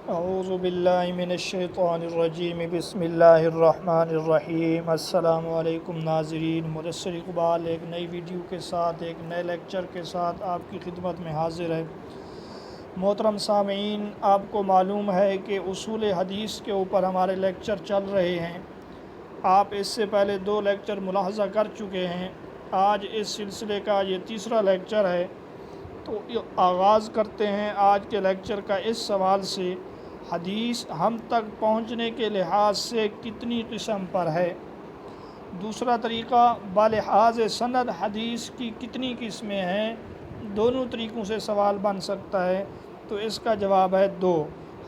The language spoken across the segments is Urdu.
اعوذ باللہ من الشیطان الرجیم بسم اللہ الرحمن الرحیم۔ السلام علیکم ناظرین، مدثر اقبال ایک نئی ویڈیو کے ساتھ، ایک نئے لیکچر کے ساتھ آپ کی خدمت میں حاضر ہے۔ محترم سامعین، آپ کو معلوم ہے کہ اصول حدیث کے اوپر ہمارے لیکچر چل رہے ہیں۔ آپ اس سے پہلے 2 لیکچر ملاحظہ کر چکے ہیں۔ آج اس سلسلے کا یہ تیسرا لیکچر ہے۔ تو آغاز کرتے ہیں آج کے لیکچر کا اس سوال سے: حدیث ہم تک پہنچنے کے لحاظ سے کتنی قسم پر ہے؟ دوسرا طریقہ، بلحاظ سند حدیث کی کتنی قسمیں ہیں؟ دونوں طریقوں سے سوال بن سکتا ہے، تو اس کا جواب ہے 2۔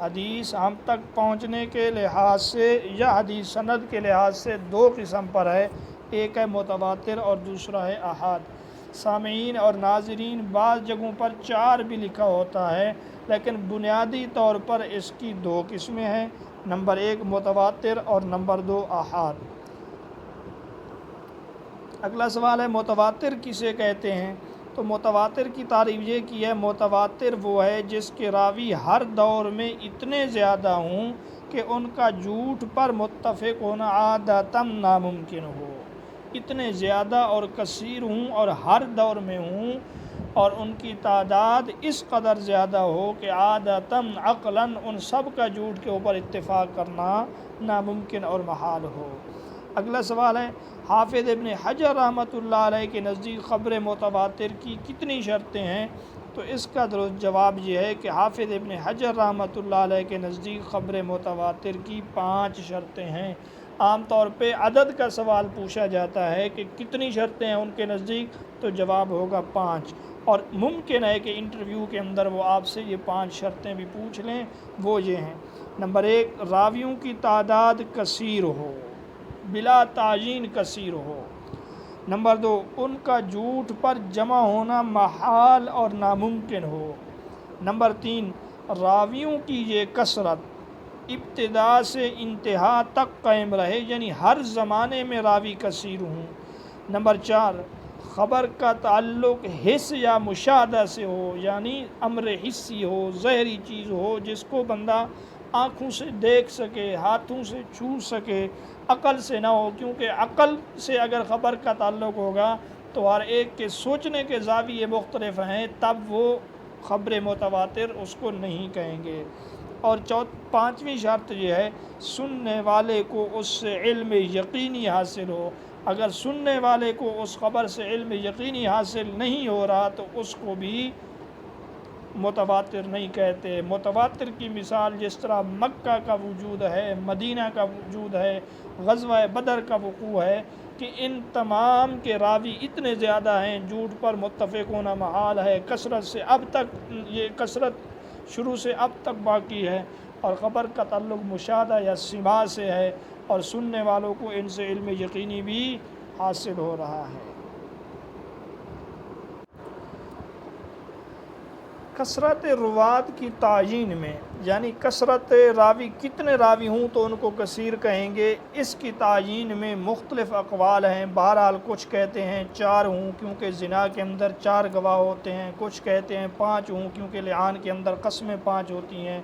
حدیث ہم تک پہنچنے کے لحاظ سے یا حدیث سند کے لحاظ سے 2 قسم پر ہے، ایک ہے متواتر اور دوسرا ہے احاد۔ سامعین اور ناظرین، بعض جگہوں پر 4 بھی لکھا ہوتا ہے، لیکن بنیادی طور پر اس کی 2 قسمیں ہیں، نمبر 1 متواتر اور نمبر 2 احاد۔ اگلا سوال ہے متواتر کسے کہتے ہیں؟ تو متواتر کی تعریف یہ کی ہے: متواتر وہ ہے جس کے راوی ہر دور میں اتنے زیادہ ہوں کہ ان کا جھوٹ پر متفق ہونا عادتاً ناممکن ہو۔ اتنے زیادہ اور کثیر ہوں اور ہر دور میں ہوں، اور ان کی تعداد اس قدر زیادہ ہو کہ عادتاً عقلاً ان سب کا جھوٹ کے اوپر اتفاق کرنا ناممکن اور محال ہو۔ اگلا سوال ہے: حافظ ابن حجر رحمۃ اللہ علیہ کے نزدیک خبر متواتر کی کتنی شرطیں ہیں؟ تو اس کا درست جواب یہ ہے کہ حافظ ابن حجر رحمۃ اللہ علیہ کے نزدیک خبر متواتر کی 5 شرطیں ہیں۔ عام طور پہ عدد کا سوال پوچھا جاتا ہے کہ کتنی شرطیں ہیں ان کے نزدیک، تو جواب ہوگا 5، اور ممکن ہے کہ انٹرویو کے اندر وہ آپ سے یہ 5 شرطیں بھی پوچھ لیں۔ وہ یہ ہیں: نمبر 1 راویوں کی تعداد کثیر ہو، بلا تعیین کثیر ہو۔ نمبر 2 ان کا جھوٹ پر جمع ہونا محال اور ناممکن ہو۔ نمبر 3 راویوں کی یہ کثرت ابتدا سے انتہا تک قائم رہے، یعنی ہر زمانے میں راوی کثیر ہوں۔ نمبر 4 خبر کا تعلق حس یا مشاہدہ سے ہو، یعنی امر حسی ہو، ظاہری چیز ہو جس کو بندہ آنکھوں سے دیکھ سکے، ہاتھوں سے چھو سکے، عقل سے نہ ہو، کیونکہ عقل سے اگر خبر کا تعلق ہوگا تو ہر ایک کے سوچنے کے زاویے مختلف ہیں، تب وہ خبر متواتر اس کو نہیں کہیں گے۔ اور 5ویں شرط یہ ہے: سننے والے کو اس سے علم یقینی حاصل ہو۔ اگر سننے والے کو اس خبر سے علم یقینی حاصل نہیں ہو رہا تو اس کو بھی متواتر نہیں کہتے۔ متواتر کی مثال جس طرح مکہ کا وجود ہے، مدینہ کا وجود ہے، غزوہ بدر کا وقوع ہے، کہ ان تمام کے راوی اتنے زیادہ ہیں، جھوٹ پر متفق ہونا محال ہے۔ کثرت سے اب تک، یہ کثرت شروع سے اب تک باقی ہے، اور خبر کا تعلق مشاہدہ یا سماع سے ہے، اور سننے والوں کو ان سے علم یقینی بھی حاصل ہو رہا ہے۔ کثرت روات کی تعیین میں، یعنی کثرت راوی، کتنے راوی ہوں تو ان کو کثیر کہیں گے، اس کی تعیین میں مختلف اقوال ہیں۔ بہرحال کچھ کہتے ہیں 4 ہوں کیونکہ زنا کے اندر 4 گواہ ہوتے ہیں، کچھ کہتے ہیں 5 ہوں کیونکہ لعان کے اندر قسمیں 5 ہوتی ہیں،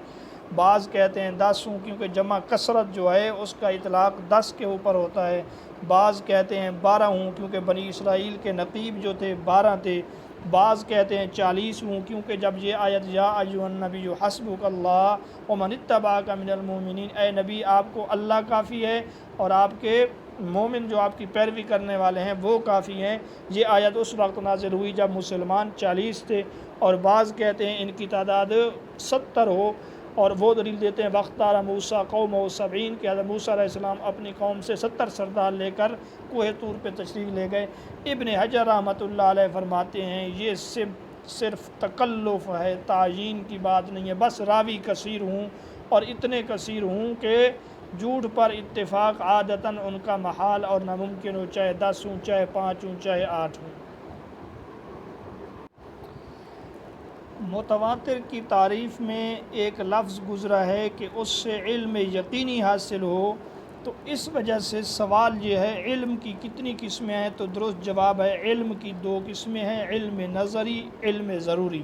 بعض کہتے ہیں 10 ہوں کیونکہ جمع کثرت جو ہے اس کا اطلاق 10 کے اوپر ہوتا ہے، بعض کہتے ہیں 12 ہوں کیونکہ بنی اسرائیل کے نقیب جو تھے 12 تھے، بعض کہتے ہیں 40 ہوں کیونکہ جب یہ آیت یا ایھا النبی حسبک اللہ ومن اتبعک من المؤمنین، اے نبی آپ کو اللہ کافی ہے اور آپ کے مومن جو آپ کی پیروی کرنے والے ہیں وہ کافی ہیں، یہ آیت اس وقت نازل ہوئی جب مسلمان 40 تھے۔ اور بعض کہتے ہیں ان کی تعداد 70 ہو، اور وہ دلیل دیتے ہیں واختار موسیٰ قومہ 70، کہ حضرت موسیٰ علیہ السلام اپنی قوم سے 70 سردار لے کر کوہ طور پہ تشریف لے گئے۔ ابن حجر رحمۃ اللہ علیہ فرماتے ہیں یہ صرف تکلف ہے، تعیین کی بات نہیں ہے، بس راوی کثیر ہوں، اور اتنے کثیر ہوں کہ جھوٹ پر اتفاق عادتاً ان کا محال اور ناممکن ہو، چاہے 10 ہوں، چاہے 5 ہوں، چاہے 8 ہوں۔ متواتر کی تعریف میں ایک لفظ گزرا ہے کہ اس سے علم یقینی حاصل ہو، تو اس وجہ سے سوال یہ ہے علم کی کتنی قسمیں ہیں؟ تو درست جواب ہے علم کی 2 قسمیں ہیں: علم نظری، علم ضروری۔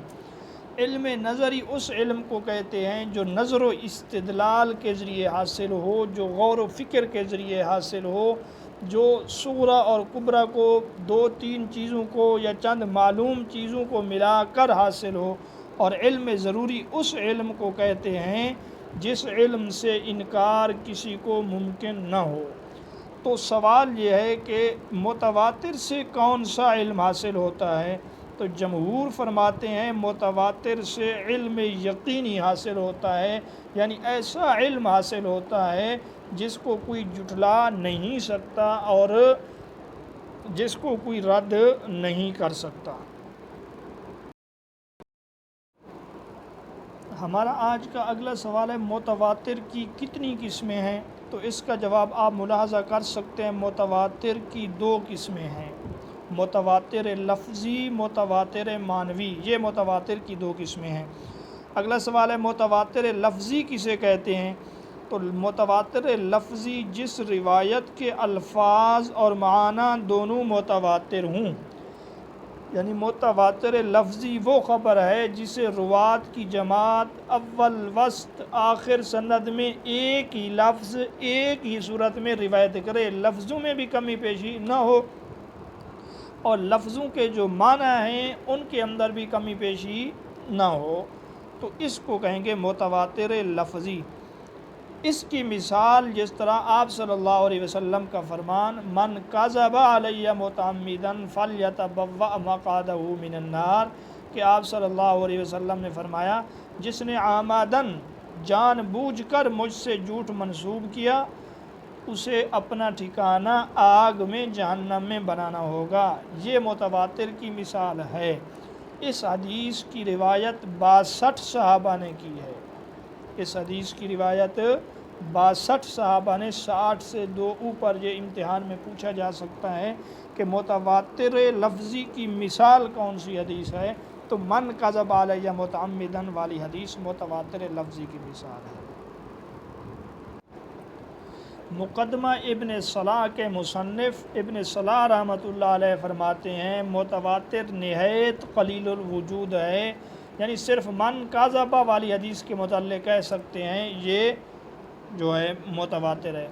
علم نظری اس علم کو کہتے ہیں جو نظر و استدلال کے ذریعے حاصل ہو، جو غور و فکر کے ذریعے حاصل ہو، جو صغرا اور کبریٰ کو، دو تین چیزوں کو یا چند معلوم چیزوں کو ملا کر حاصل ہو۔ اور علم ضروری اس علم کو کہتے ہیں جس علم سے انکار کسی کو ممکن نہ ہو۔ تو سوال یہ ہے کہ متواتر سے کون سا علم حاصل ہوتا ہے؟ تو جمہور فرماتے ہیں متواتر سے علم یقینی حاصل ہوتا ہے، یعنی ایسا علم حاصل ہوتا ہے جس کو کوئی جھٹلا نہیں سکتا اور جس کو کوئی رد نہیں کر سکتا۔ ہمارا آج کا اگلا سوال ہے متواتر کی کتنی قسمیں ہیں؟ تو اس کا جواب آپ ملاحظہ کر سکتے ہیں، متواتر کی دو قسمیں ہیں، متواتر لفظی، متواتر معنوی، یہ متواتر کی دو قسمیں ہیں۔ اگلا سوال ہے متواتر لفظی کسے کہتے ہیں؟ تو متواتر لفظی جس روایت کے الفاظ اور معنی دونوں متواتر ہوں، یعنی متواتر لفظی وہ خبر ہے جسے روات کی جماعت اول وسط آخر سند میں ایک ہی لفظ ایک ہی صورت میں روایت کرے، لفظوں میں بھی کمی بیشی نہ ہو اور لفظوں کے جو معنی ہیں ان کے اندر بھی کمی بیشی نہ ہو، تو اس کو کہیں گے متواتر لفظی۔ اس کی مثال جس طرح آپ صلی اللہ علیہ وسلم کا فرمان من کذب علی متعمدا فلیتبوأ مقعدہ من النار، کہ آپ صلی اللہ علیہ وسلم نے فرمایا جس نے عامداً جان بوجھ کر مجھ سے جھوٹ منسوب کیا اسے اپنا ٹھکانہ آگ میں جہنم میں بنانا ہوگا۔ یہ متواتر کی مثال ہے۔ اس حدیث کی روایت 62 صحابہ نے کی ہے، اس حدیث کی روایت 62 صحابہ نے، 60 سے 2 اوپر۔ یہ امتحان میں پوچھا جا سکتا ہے کہ متواتر لفظی کی مثال کون سی حدیث ہے، تو من کذب علی متعمدا والی حدیث متواتر لفظی کی مثال ہے۔ مقدمہ ابن صلاح کے مصنف ابن صلاح رحمۃ اللہ علیہ فرماتے ہیں متواتر نہایت قلیل الوجود ہے، یعنی صرف من کذب والی حدیث کے متعلق کہہ سکتے ہیں یہ جو ہے متواتر ہے۔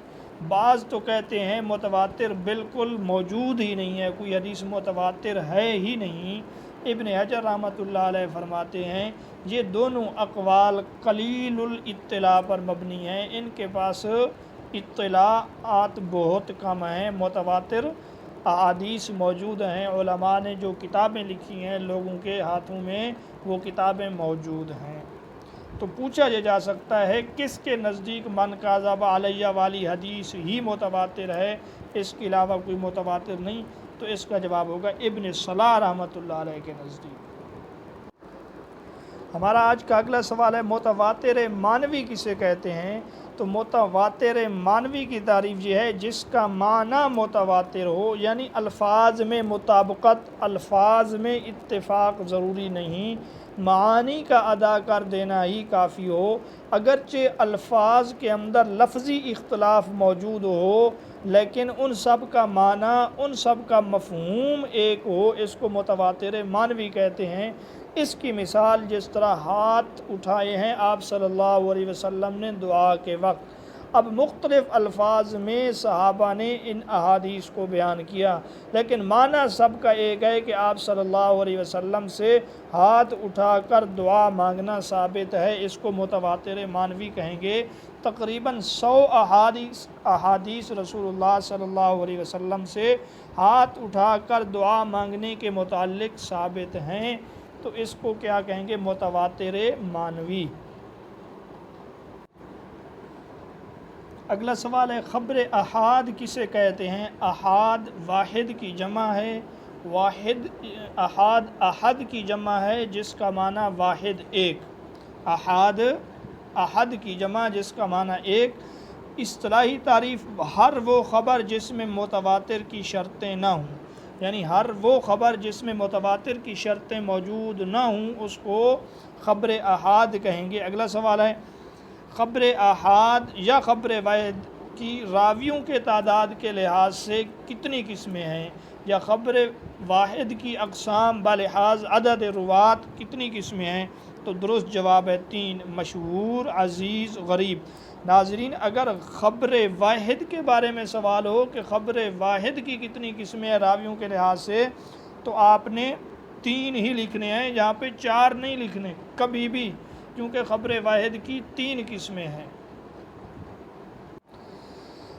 بعض تو کہتے ہیں متواتر بالکل موجود ہی نہیں ہے، کوئی حدیث متواتر ہے ہی نہیں۔ ابن حجر رحمۃ اللہ علیہ فرماتے ہیں یہ دونوں اقوال قلیل الاطلاع پر مبنی ہیں، ان کے پاس اطلاعات بہت کم ہیں۔ متواتر احادیث موجود ہیں، علماء نے جو کتابیں لکھی ہیں لوگوں کے ہاتھوں میں وہ کتابیں موجود ہیں۔ تو پوچھا یہ جا سکتا ہے کس کے نزدیک من کذب علی والی حدیث ہی متواتر ہے، اس کے علاوہ کوئی متواتر نہیں؟ تو اس کا جواب ہوگا ابن صلاح رحمۃ اللہ علیہ کے نزدیک۔ ہمارا آج کا اگلا سوال ہے متواتر معنوی کسے کہتے ہیں؟ تو متواتر معنوی کی تعریف یہ ہے جس کا معنی متواتر ہو، یعنی الفاظ میں مطابقت، الفاظ میں اتفاق ضروری نہیں، معانی کا ادا کر دینا ہی کافی ہو، اگرچہ الفاظ کے اندر لفظی اختلاف موجود ہو لیکن ان سب کا معنی، ان سب کا مفہوم ایک ہو، اس کو متواتر معنوی کہتے ہیں۔ اس کی مثال جس طرح ہاتھ اٹھائے ہیں آپ صلی اللہ علیہ وسلم نے دعا کے وقت، اب مختلف الفاظ میں صحابہ نے ان احادیث کو بیان کیا لیکن معنی سب کا ایک ہے کہ آپ صلی اللہ علیہ وسلم سے ہاتھ اٹھا کر دعا مانگنا ثابت ہے، اس کو متواتر معنوی کہیں گے۔ تقریباً 100 احادیث رسول اللہ صلی اللہ علیہ وسلم سے ہاتھ اٹھا کر دعا مانگنے کے متعلق ثابت ہیں، تو اس کو کیا کہیں گے؟ متواتر معنوی۔ اگلا سوال ہے خبر احاد کسے کہتے ہیں؟ احاد واحد کی جمع ہے، واحد احاد احد کی جمع ہے جس کا معنی واحد ایک، احاد احد کی جمع جس کا معنی ایک۔ اصطلاحی تعریف ہر وہ خبر جس میں متواتر کی شرطیں نہ ہوں، یعنی ہر وہ خبر جس میں متواتر کی شرطیں موجود نہ ہوں اس کو خبر احاد کہیں گے۔ اگلا سوال ہے خبر احاد یا خبر واحد کی راویوں کے تعداد کے لحاظ سے کتنی قسمیں ہیں، یا خبر واحد کی اقسام بلحاظ عدد روات کتنی قسمیں ہیں؟ تو درست جواب ہے 3، مشہور، عزیز، غریب۔ ناظرین، اگر خبر واحد کے بارے میں سوال ہو کہ خبر واحد کی کتنی قسمیں ہیں راویوں کے لحاظ سے، تو آپ نے 3 ہی لکھنے ہیں، یہاں پہ 4 نہیں لکھنے کبھی بھی، کیونکہ خبر واحد کی 3 قسمیں ہیں۔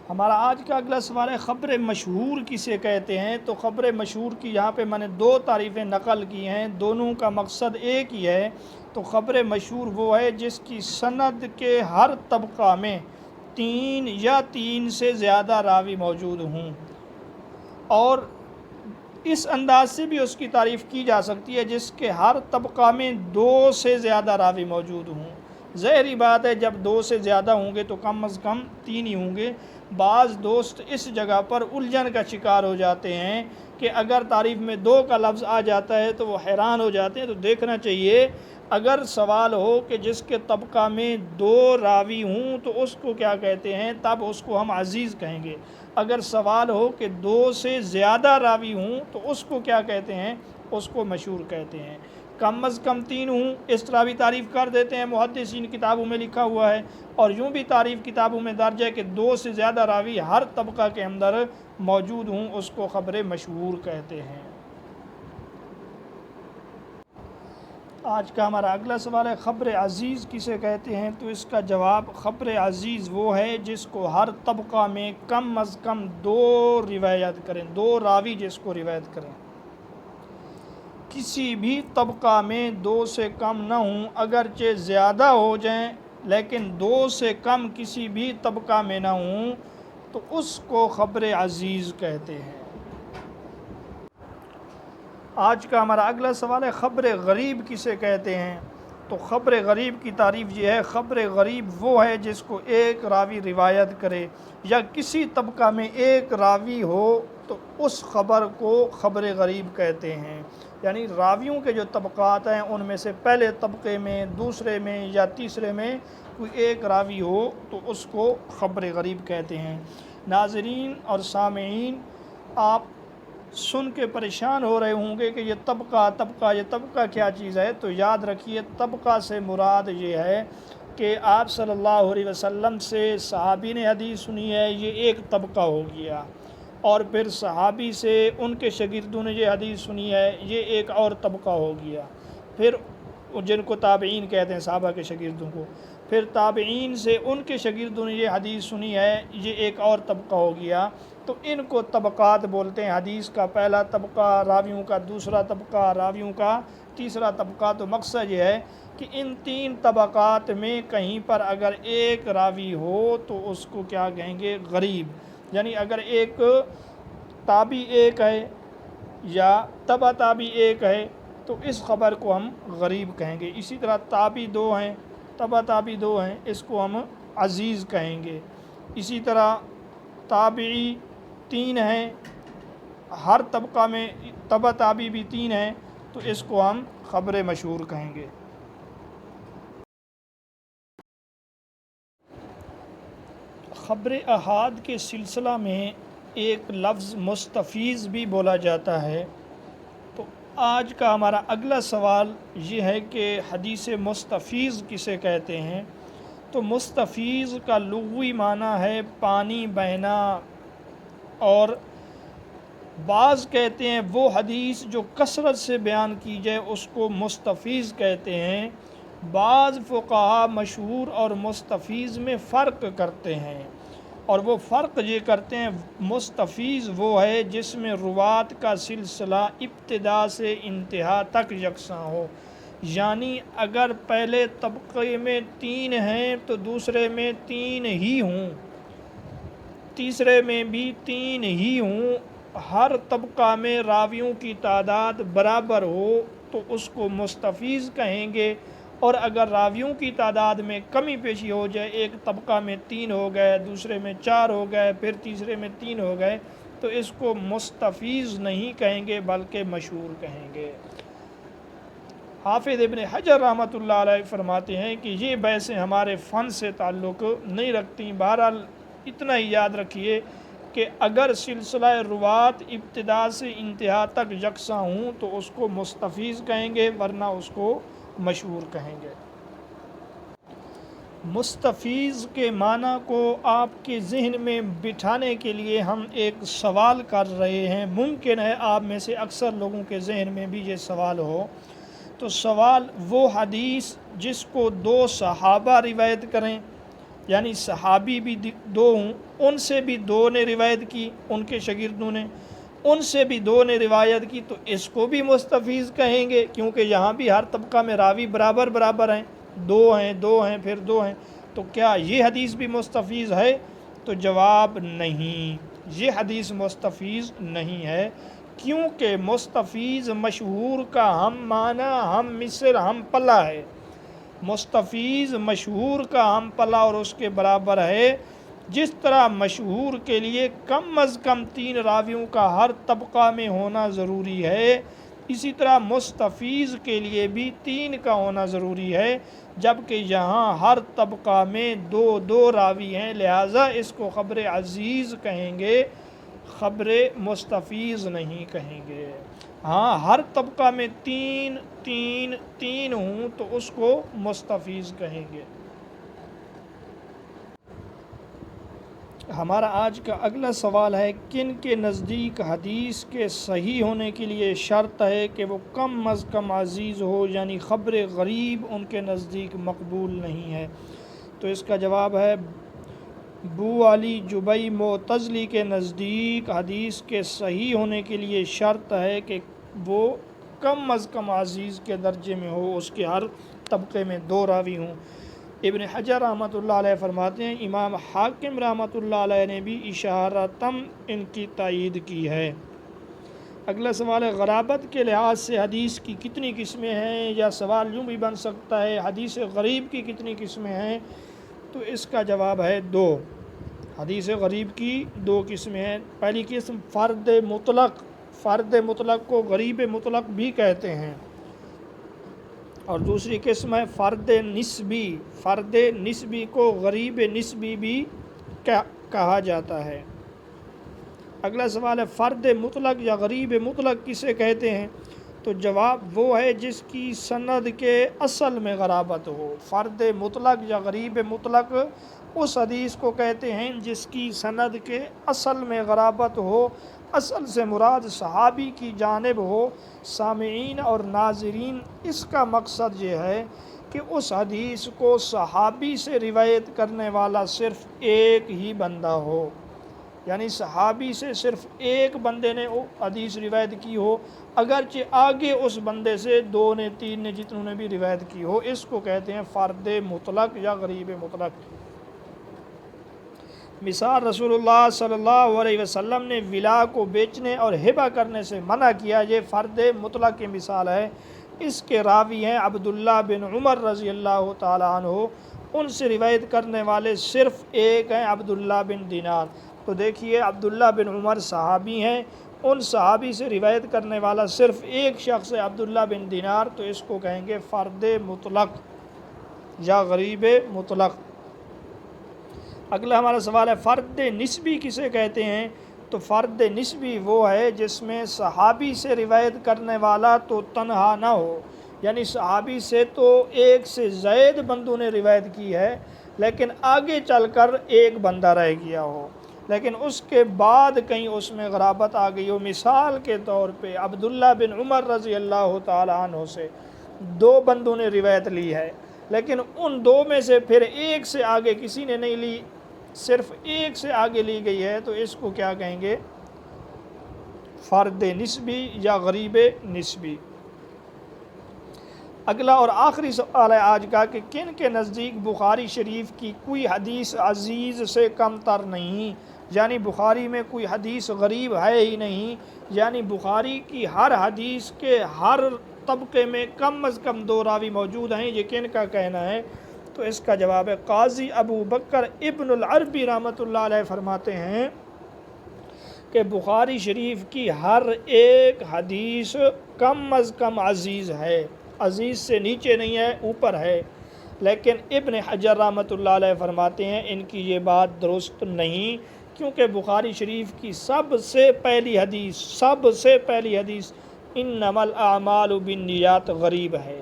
ہمارا آج کا اگلا سوال ہے خبر مشہور کسے کہتے ہیں؟ تو خبر مشہور کی یہاں پہ میں نے 2 تعریفیں نقل کی ہیں، دونوں کا مقصد ایک ہی ہے۔ تو خبر مشہور وہ ہے جس کی سند کے ہر طبقہ میں 3 یا 3 سے زیادہ راوی موجود ہوں، اور اس انداز سے بھی اس کی تعریف کی جا سکتی ہے جس کے ہر طبقہ میں 2 سے زیادہ راوی موجود ہوں۔ ظاہری بات ہے جب 2 سے زیادہ ہوں گے تو کم از کم 3 ہی ہوں گے۔ بعض دوست اس جگہ پر الجھن کا شکار ہو جاتے ہیں کہ اگر تعریف میں 2 کا لفظ آ جاتا ہے تو وہ حیران ہو جاتے ہیں۔ تو دیکھنا چاہیے، اگر سوال ہو کہ جس کے طبقہ میں 2 راوی ہوں تو اس کو کیا کہتے ہیں، تب اس کو ہم عزیز کہیں گے۔ اگر سوال ہو کہ 2 سے زیادہ راوی ہوں تو اس کو کیا کہتے ہیں، اس کو مشہور کہتے ہیں۔ کم از کم 3 ہوں، اس طرح بھی تعریف کر دیتے ہیں، محدثین کتابوں میں لکھا ہوا ہے، اور یوں بھی تعریف کتابوں میں درج ہے کہ 2 سے زیادہ راوی ہر طبقہ کے اندر موجود ہوں، اس کو خبر مشہور کہتے ہیں۔ آج کا ہمارا اگلا سوال ہے خبر عزیز کسے کہتے ہیں؟ تو اس کا جواب خبر عزیز وہ ہے جس کو ہر طبقہ میں کم از کم 2 روایت کریں، 2 راوی جس کو روایت کریں۔ کسی بھی طبقہ میں 2 سے کم نہ ہوں، اگرچہ زیادہ ہو جائیں لیکن 2 سے کم کسی بھی طبقہ میں نہ ہوں، تو اس کو خبر عزیز کہتے ہیں۔ آج کا ہمارا اگلا سوال ہے خبر غریب کسے کہتے ہیں؟ تو خبر غریب کی تعریف یہ ہے، خبر غریب وہ ہے جس کو ایک راوی روایت کرے یا کسی طبقہ میں ایک راوی ہو تو اس خبر کو خبر غریب کہتے ہیں۔ یعنی راویوں کے جو طبقات ہیں ان میں سے پہلے طبقے میں، دوسرے میں یا تیسرے میں کوئی ایک راوی ہو تو اس کو خبر غریب کہتے ہیں۔ ناظرین اور سامعین، آپ سن کے پریشان ہو رہے ہوں گے کہ یہ طبقہ کیا چیز ہے؟ تو یاد رکھیے، طبقہ سے مراد یہ ہے کہ آپ صلی اللہ علیہ وسلم سے صحابی نے حدیث سنی ہے، یہ ایک طبقہ ہو گیا، اور پھر صحابی سے ان کے شاگردوں نے یہ حدیث سنی ہے، یہ ایک اور طبقہ ہو گیا، پھر جن کو تابعین کہتے ہیں، صحابہ کے شاگردوں کو، پھر تابعین سے ان کے شاگردوں نے یہ حدیث سنی ہے، یہ ایک اور طبقہ ہو گیا۔ تو ان کو طبقات بولتے ہیں، حدیث کا پہلا طبقہ، راویوں کا دوسرا طبقہ، راویوں کا تیسرا طبقہ۔ تو مقصد یہ ہے کہ ان 3 طبقات میں کہیں پر اگر ایک راوی ہو تو اس کو کیا کہیں گے، غریب۔ یعنی اگر ایک تابعی ایک ہے یا تبع تابعی ایک ہے تو اس خبر کو ہم غریب کہیں گے۔ اسی طرح تابعی 2 ہیں، تبع تابعی 2 ہیں، اس کو ہم عزیز کہیں گے۔ اسی طرح تابعی 3 ہیں، ہر طبقہ میں تبع تابعی بھی 3 ہیں، تو اس کو ہم خبر مشہور کہیں گے۔ خبر احاد کے سلسلہ میں ایک لفظ مستفیض بھی بولا جاتا ہے۔ تو آج کا ہمارا اگلا سوال یہ ہے کہ حدیث مستفیض کسے کہتے ہیں؟ تو مستفیض کا لغوی معنی ہے پانی بہنا، اور بعض کہتے ہیں وہ حدیث جو کثرت سے بیان کی جائے اس کو مستفیض کہتے ہیں۔ بعض فقہا مشہور اور مستفیض میں فرق کرتے ہیں، اور وہ فرق یہ کرتے ہیں، مستفیض وہ ہے جس میں روات کا سلسلہ ابتدا سے انتہا تک یکساں ہو، یعنی اگر پہلے طبقے میں 3 ہیں تو دوسرے میں 3 ہی ہوں، تیسرے میں بھی 3 ہی ہوں، ہر طبقہ میں راویوں کی تعداد برابر ہو تو اس کو مستفیض کہیں گے، اور اگر راویوں کی تعداد میں کمی پیشی ہو جائے، ایک طبقہ میں 3 ہو گئے، دوسرے میں 4 ہو گئے، پھر تیسرے میں 3 ہو گئے، تو اس کو مستفیض نہیں کہیں گے بلکہ مشہور کہیں گے۔ حافظ ابن حجر رحمۃ اللہ علیہ فرماتے ہیں کہ یہ بحثیں ہمارے فن سے تعلق نہیں رکھتی، بہرحال اتنا ہی یاد رکھیے کہ اگر سلسلہ روات ابتدا سے انتہا تک یکساں ہوں تو اس کو مستفیض کہیں گے، ورنہ اس کو مشہور کہیں گے۔ مستفیض کے معنی کو آپ کے ذہن میں بٹھانے کے لیے ہم ایک سوال کر رہے ہیں۔ ممکن ہے آپ میں سے اکثر لوگوں کے ذہن میں بھی یہ سوال ہو۔ تو سوال وہ حدیث جس کو 2 صحابہ روایت کریں، یعنی صحابی بھی 2 ہوں، ان سے بھی 2 نے روایت کی، ان کے شاگردوں نے، ان سے بھی 2 نے روایت کی، تو اس کو بھی مستفیض کہیں گے، کیونکہ یہاں بھی ہر طبقہ میں راوی برابر ہیں، 2 ہیں پھر 2 ہیں، تو کیا یہ حدیث بھی مستفیض ہے؟ تو جواب نہیں، یہ حدیث مستفیض نہیں ہے، کیونکہ مستفیض مشہور کا ہم معنی ہم مصر ہم پلہ ہے۔ مستفیض مشہور کا ہم پلہ اور اس کے برابر ہے۔ جس طرح مشہور کے لیے کم از کم 3 راویوں کا ہر طبقہ میں ہونا ضروری ہے، اسی طرح مستفیض کے لیے بھی 3 کا ہونا ضروری ہے، جبکہ یہاں ہر طبقہ میں 2 راوی ہیں، لہٰذا اس کو خبر عزیز کہیں گے، خبر مستفیض نہیں کہیں گے۔ ہاں ہر طبقہ میں 3 ہوں تو اس کو مستفیض کہیں گے۔ ہمارا آج کا اگلا سوال ہے، کن کے نزدیک حدیث کے صحیح ہونے کے لیے شرط ہے کہ وہ کم از کم عزیز ہو، یعنی خبر غریب ان کے نزدیک مقبول نہیں ہے؟ تو اس کا جواب ہے، ابو علی جبئی معتزلی کے نزدیک حدیث کے صحیح ہونے کے لیے شرط ہے کہ وہ کم از کم عزیز کے درجے میں ہو، اس کے ہر طبقے میں 2 راوی ہوں۔ ابن حجر رحمۃ اللہ علیہ فرماتے ہیں، امام حاکم رحمۃ اللہ علیہ نے بھی اشارتاً ان کی تائید کی ہے۔ اگلا سوال ہے، غرابت کے لحاظ سے حدیث کی کتنی قسمیں ہیں؟ یا سوال یوں بھی بن سکتا ہے، حدیث غریب کی کتنی قسمیں ہیں؟ تو اس کا جواب ہے 2۔ حدیث غریب کی 2 قسمیں ہیں۔ پہلی قسم فرد مطلق کو غریب مطلق بھی کہتے ہیں، اور دوسری قسم ہے فرد نسبی کو غریب نسبی بھی کہا جاتا ہے۔ اگلا سوال ہے، فرد مطلق یا غریب مطلق کسے کہتے ہیں؟ تو جواب وہ ہے جس کی سند کے اصل میں غرابت ہو۔ فرد مطلق یا غریب مطلق اس حدیث کو کہتے ہیں جس کی سند کے اصل میں غرابت ہو۔ اصل سے مراد صحابی کی جانب ہو۔ سامعین اور ناظرین، اس کا مقصد یہ ہے کہ اس حدیث کو صحابی سے روایت کرنے والا صرف ایک ہی بندہ ہو، یعنی صحابی سے صرف ایک بندے نے حدیث روایت کی ہو، اگرچہ آگے اس بندے سے 2 نے 3 نے جتنوں نے بھی روایت کی ہو، اس کو کہتے ہیں فرد مطلق یا غریب مطلق۔ مثال، رسول اللہ صلی اللہ علیہ وسلم نے ولا کو بیچنے اور ہبہ کرنے سے منع کیا، یہ فرد مطلق کی مثال ہے۔ اس کے راوی ہیں عبداللہ بن عمر رضی اللہ تعالیٰ عنہ، ان سے روایت کرنے والے صرف ایک ہیں، عبداللہ بن دینار۔ تو دیکھیے، عبداللہ بن عمر صحابی ہیں، ان صحابی سے روایت کرنے والا صرف ایک شخص ہے، عبداللہ بن دینار، تو اس کو کہیں گے فرد مطلق یا غریب مطلق۔ اگلا ہمارا سوال ہے، فرد نسبی کسے کہتے ہیں؟ تو فرد نسبی وہ ہے جس میں صحابی سے روایت کرنے والا تو تنہا نہ ہو، یعنی صحابی سے تو ایک سے زائد بندوں نے روایت کی ہے، لیکن آگے چل کر ایک بندہ رہ گیا ہو، لیکن اس کے بعد کہیں اس میں غرابت آ گئی ہو۔ مثال کے طور پہ عبداللہ بن عمر رضی اللہ تعالیٰ عنہ سے 2 بندوں نے روایت لی ہے، لیکن ان 2 میں سے پھر ایک سے آگے کسی نے نہیں لی، صرف ایک سے آگے لی گئی ہے، تو اس کو کیا کہیں گے؟ فرد نسبی یا غریب نسبی۔ اگلا اور آخری سوال ہے آج کا، کہ کن کے نزدیک بخاری شریف کی کوئی حدیث عزیز سے کم تر نہیں؟ یعنی بخاری میں کوئی حدیث غریب ہے ہی نہیں، یعنی بخاری کی ہر حدیث کے ہر طبقے میں کم از کم 2 راوی موجود ہیں، یہ کن کا کہنا ہے؟ تو اس کا جواب ہے، قاضی ابو بکر ابن العربی رحمۃ اللہ علیہ فرماتے ہیں کہ بخاری شریف کی ہر ایک حدیث کم از کم عزیز ہے، عزیز سے نیچے نہیں ہے، اوپر ہے، لیکن ابن حجر رحمۃ اللہ علیہ فرماتے ہیں ان کی یہ بات درست نہیں، کیونکہ بخاری شریف کی سب سے پہلی حدیث انما الاعمال بالنیات غریب ہے،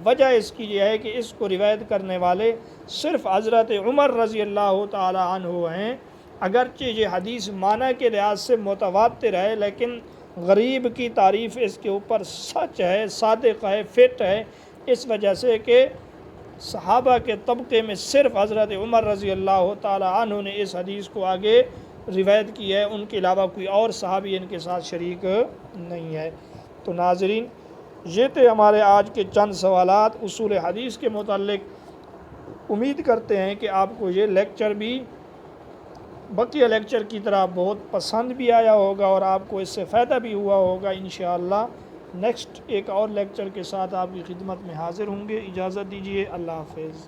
وجہ اس کی یہ ہے کہ اس کو روایت کرنے والے صرف حضرت عمر رضی اللہ تعالی عنہ ہیں۔ اگرچہ یہ حدیث معنی کے لحاظ سے متواتر ہے، لیکن غریب کی تعریف اس کے اوپر سچ ہے، صادق ہے، فٹ ہے، اس وجہ سے کہ صحابہ کے طبقے میں صرف حضرت عمر رضی اللہ تعالی عنہ نے اس حدیث کو آگے روایت کی ہے، ان کے علاوہ کوئی اور صحابی ان کے ساتھ شریک نہیں ہے۔ تو ناظرین، یہ تھے ہمارے آج کے چند سوالات اصول حدیث کے متعلق۔ امید کرتے ہیں کہ آپ کو یہ لیکچر بھی بقیہ لیکچر کی طرح بہت پسند بھی آیا ہوگا اور آپ کو اس سے فائدہ بھی ہوا ہوگا۔ انشاءاللہ نیکسٹ ایک اور لیکچر کے ساتھ آپ کی خدمت میں حاضر ہوں گے۔ اجازت دیجیے، اللہ حافظ۔